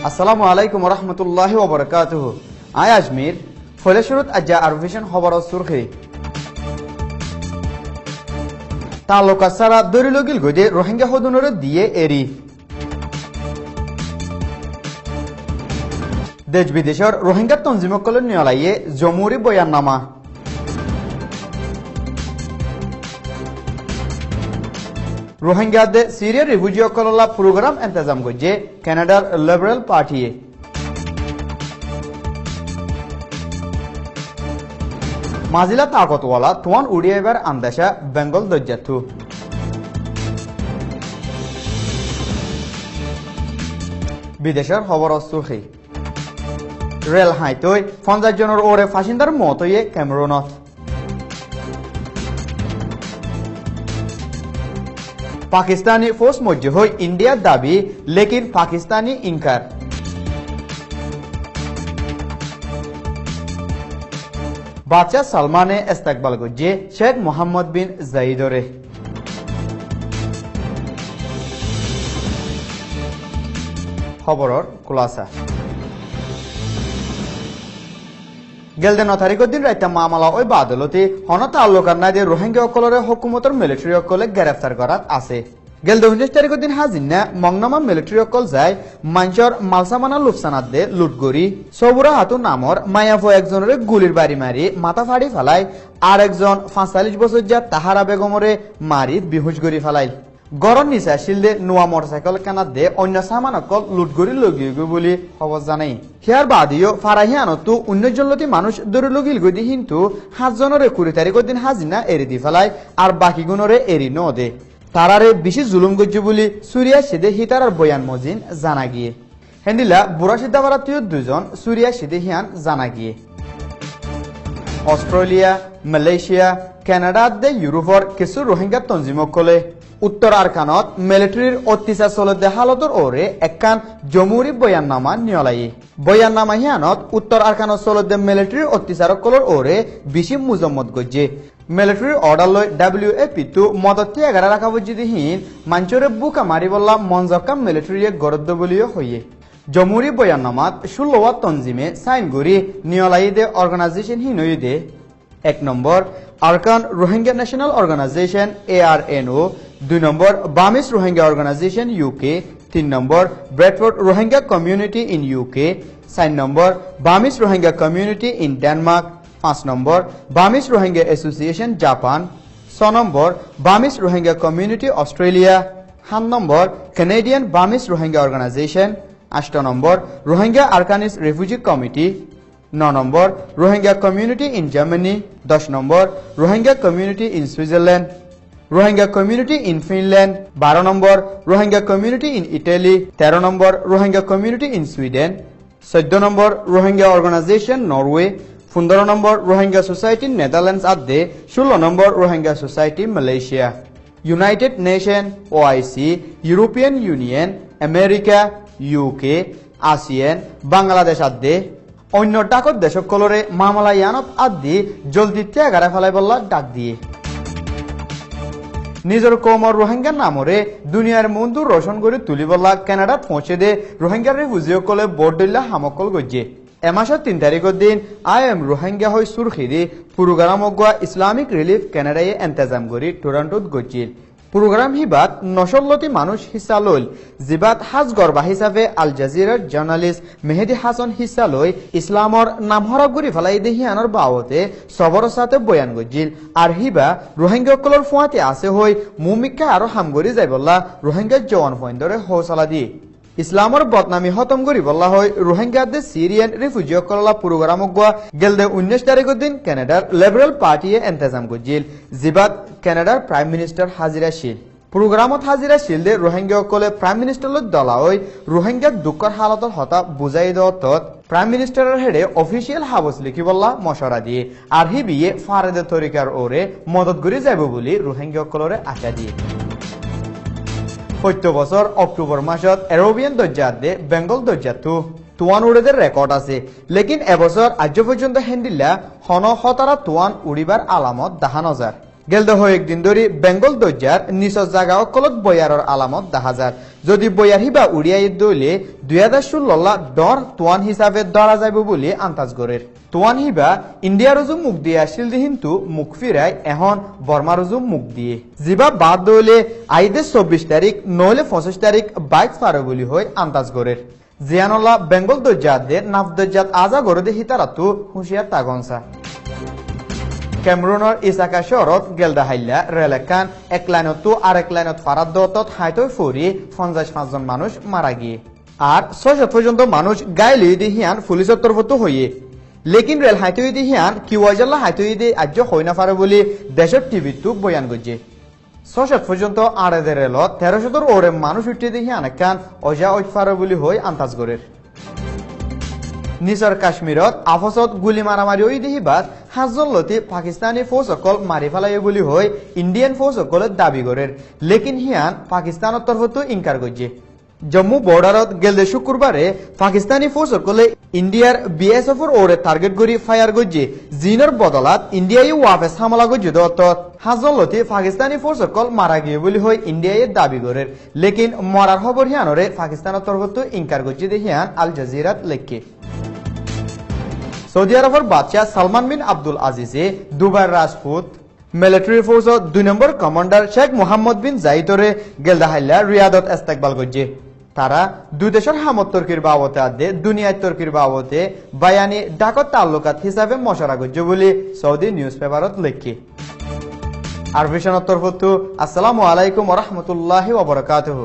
আসসালামু আলাইকুম রহমতুল্লাহি ওয়া বারাকাতুহু। আই আজমির ফলেশুরুত আজ্জা আরভিশন খবর সুরখি তালুকা সারা দরিলগিল গদে রোহিঙ্গা হদুনরে দিয়ে এরি দেশ বিদেশের রোহিঙ্গা তঞ্জিমকল নিয়লাইয়ে জমুরি বয়াননামা রোহিঙ্গাদে সিরিয়া রিফিউজিসকললা প্রোগ্রাম ইন্তজাম গজে কানাডার লিবারেল পার্টিয়ে মাজিলা তাকতওয়ালা তোয়ান উড়িয়াইবার আন্দাসা বেঙ্গল দজ্জাথু বিদেশের খবর সুখী রেল হাইতই 50 জনের ওরে ফাঁসিন্দার মত হয়ে ক্যামেরুনত পাকিস্তানি ফোর্স মজ্জে হই ইন্ডিয়ার দাবি লেকিন পাকিস্তানি ইনকার বাদশাহ সালমানে ইস্তেকবাল গজ্জে শেখ মোহাম্মদ বিন জাইদরে খবরর খুলাসা গেলদে 9 তারিখের দিন রাইতা মামলা ওই বাদলতে হন তাল্লুকাত নাই দিয়ে রোহিঙ্গা অকলরে হুকুমতর মিলিটারি অকলে গ্রেফতার করাত আছে গেলদে 19 তারিখের দিন হাজিনা মংনামা মিলিটারি অকল যায় মাঞ্চর মালসামানা লুফসানাত দে লুটগরি সবুরা হাতু নামর মায়াফো একজনের গুলির বাড়ি মারি মাথা ফাড়ি ফেলাই আর একজন 45 বছর যা তাহারা বেগমরে মারি বিহুশ গরি ফেলাই গরম নিচা শিলদে নোয়া মোটরসাইকেল কেনাত দে অন্য সামান অকল লুটগরি লগিয়ে বলে খবর জানাই হিয়ার বাদিও ফারাহিয়ানতো 19 জন লতি মানুষ দরি লগিল গদি কিন্তু 7 জনরে 20 তারিখের দিন হাজিনা এরি দি ফেলাই আর বাকি গুণরে এরি ন দে তারারে বেশি জুলুম গজ্জে বলি সুরিয়া সিদে হিতারার বয়ান মজিন জানা গিয়ে হেন্দিলা বুড়া সিদ্ধাবারাতীয় 2 জন সুরিয়া সিদে হিয়ান জানা গিয়ে অস্ট্রেলিয়া মালয়েশিয়া কানাডা দে ইউরোপর কিছু রোহিঙ্গা তঞ্জিমকলে উত্তর আরকানত মিলিটারির অত্যাচার চলতে হালতর ওরে একখান জমুরি বয়াননামা নিয়লাই বয়াননামা হিয়ানত উত্তর আরকানত চলতে মিলিটারির অত্যাচারকলর ওরে বেশি মুজম্মত গজ্জে মিলিটারির অর্ডার লই WAP তো মদতে 11 রাখা বজ্জিদি হিন মাঞ্চরে বুকা মারি বললা মনজকাম মিলিটারিয়ে গরদ্দ বলিও হইয়ে জমুরি বয়াননামাত 16 তঞ্জিমে সাইন গরি নিয়লাই দে অর্গানাইজেশন হিনইদে 1 number Arakan Rohingya National Organization ARNO 2 number Burmese Rohingya Organization UK 3 number Bradford Rohingya Community in UK 4 number Burmese Rohingya Community in Denmark 5 number Burmese Rohingya Association Japan 6 number Burmese Rohingya Community Australia 7 number Canadian Burmese Rohingya Organization 8 number Rohingya Arakanese Refugee Committee 9 number Rohingya Community in Germany 10 number Rohingya Community in Switzerland Rohingya Community in Finland 12 number Rohingya Community in Italy 13 number Rohingya Community in Sweden 14 number Rohingya Organization Norway 15 number Rohingya Society Netherlands আদে 16 number Rohingya Society Malaysia United Nation OIC European Union America UK ASEAN Bangladesh আদে অন্য ডাকত দেশকলরে মামলা ইয়ানত আদি জলদি ত্যাগারে ফেলাই বললা ডাক দিয়ে নিজের কমর রোহিঙ্গা নামরে দুনিয়ার মন্দু রোশন করে তুলি বললা কানাডাত পৌঁছে দে রোহিঙ্গা রিফিউজিসকলে বোর্ড দিল্লা হামকল গজ্জে এমাসের 3 তারিখের দিন IM রোহিঙ্গা হই সুরখিদি প্রোগ্রাম অগুয়া ইসলামিক রিলিফ কানাডায় ইন্তজাম করি টরন্টোত গজ্জিল প্রোগ্রাম হিবাত 900 মানুষ হিসা লইল জিবাত হাজ গরবা হিসাবে আল জাজিরার জার্নালিস্ট মেহেদি হাসান হিসা লই ইসলামর নাম হরক গুরি ফেলাই দেহিয়ানোর বাবতে সবর সাথে বয়ান গজ্জিল আর হিবা রোহিঙ্গা কলর ফুয়াতে আছে হই মুমিকা আর হামগরি যাই বললা রোহিঙ্গা জওয়ান ফইন্দরে হৌসলা দিয়ে ইসলামর বদনামি হতম করি বলা হয় রোহিঙ্গাদের সিরিয়ান রিফিউজি কললা প্রোগ্রাম গয়া গেলদে 19 তারিখের দিন কানাডার লিবারেল পার্টিয়ে ইন্তজাম গজ্জিল জিবাত কানাডার প্রাইম মিনিস্টার হাজিরা শিল প্রোগ্রামত হাজিরা শিল দে রোহিঙ্গা কলে প্রাইম মিনিস্টার দলা হয় রোহিঙ্গা দুঃখর হালতর হতা বুঝাই দত প্রাইম মিনিস্টারের হেডে অফিসিয়াল হাবস লিখি বললা মশরা দিয়ে আর হি বিয়ে ফারেদে তরিকার ওরে মদত করে যাব বলি রোহিঙ্গা কলরে আশা দিয়ে প্রত্যেক বছর অক্টোবর মাসত এরোবিয়ান দরজাত দে বেঙ্গল দরজাতু তোয়ান উড়েদের রেকর্ড আছে লেকিন এবছর আজ পর্যন্ত হেন্দিল্লা হন হতারা তোয়ান উড়িবার আলামত দেখা নজার গেলদে একদিন ধরে বেঙ্গল দরজার নিচর জায়গা অকলত বয়ারর আলামত দেখা যায় যদি বয়ার হিবা উড়িয়াই দইলে 2016 ডর তোয়ান হিসাবে ধরা যাইব বলে আন্দাজ গড়ের তোয়ান হিবা ইন্ডিয়ার রজু মুখ দিয়ে আসছিল কিন্তু মুখ ফিরাই এখন বর্মা রজু মুখ দিয়ে জিবা বাদ দইলে আইদে 24 তারিখ নইলে 25 তারিখ বাইক ফারো বলি হয় আন্দাজ গড়ের জিয়ানুল্লাহ বেঙ্গল দরজাদের নাফ দরজাত আজা গড়ে দে হিতারাতু হুঁশিয়ার তাগনসা ক্যামরুনের ইসাকা শহরত গেলদা হাইলা রেলেকান এক লাইনত আর এক লাইনত ফারাদ দত হাইতই ফরি 55 জন মানুষ মারা গিয়ে আর 600 পর্যন্ত মানুষ গাইলি দিহিয়ান পুলিশের তরফতো হইয়ে লেকিন রেল হাইতই দিহিয়ান কি ওয়াজাল্লা হাইতই দি আজ্য হই না পারে বলে দেশের টিভিতে বয়ান গজে 600 পর্যন্ত আড়ে রেলত 1300 ওরে মানুষ উঠে দিহিয়ান একান অজা ওই পারে বলে হই আন্দাজ গরের নিচর কাশ্মীরত আফসত গুলি মারামারি ওই দেহিবাদ 5 জন লতি পাকিস্তানি ফৌজ সকল মারি ফেলাই বলি হয় ইন্ডিয়ান ফৌজ সকলের দাবি করের লেকিন হিয়ান পাকিস্তানের তরফতো ইনকার করছে জম্মু বর্ডারত গেলদে শুক্রবারে পাকিস্তানি ফৌজ সকলে ইন্ডিয়ার বিএসএফ এর ওরে টার্গেট করি ফায়ার করছে জিনের বদলাত ইন্ডিয়ায় ওয়াফেস হামলা করছে দত 5 জন লতি পাকিস্তানি ফৌজ সকল মারা গিয়ে বলি হয় ইন্ডিয়ায় দাবি করের লেকিন মরার খবর হিয়ানরে পাকিস্তানের তরফতো ইনকার করছে দেহিয়ান আল জাজিরাত লেখকে সৌদি আরবের বাদশাহ সালমান বিন আব্দুল আজিজে দুবাই রাজপুত মিলিটারি ফোর্সত 2 নম্বর কমান্ডার শেখ মোহাম্মদ বিন জাইদরে গেলদাহাইলা রিয়াদত ইস্তেকবাল করছে তারা দুই দেশের হামত তর্কির বাবতে আদে দুনিয়ার তর্কির বাবতে বায়ানি ডাকত তাল্লুকাত হিসাবে মশারা করছে বলে সৌদি নিউজ পেপারত লেখে আর ভিশনের তরফতো আসসালামু আলাইকুম ওয়া রাহমাতুল্লাহি ওয়া বারাকাতুহু।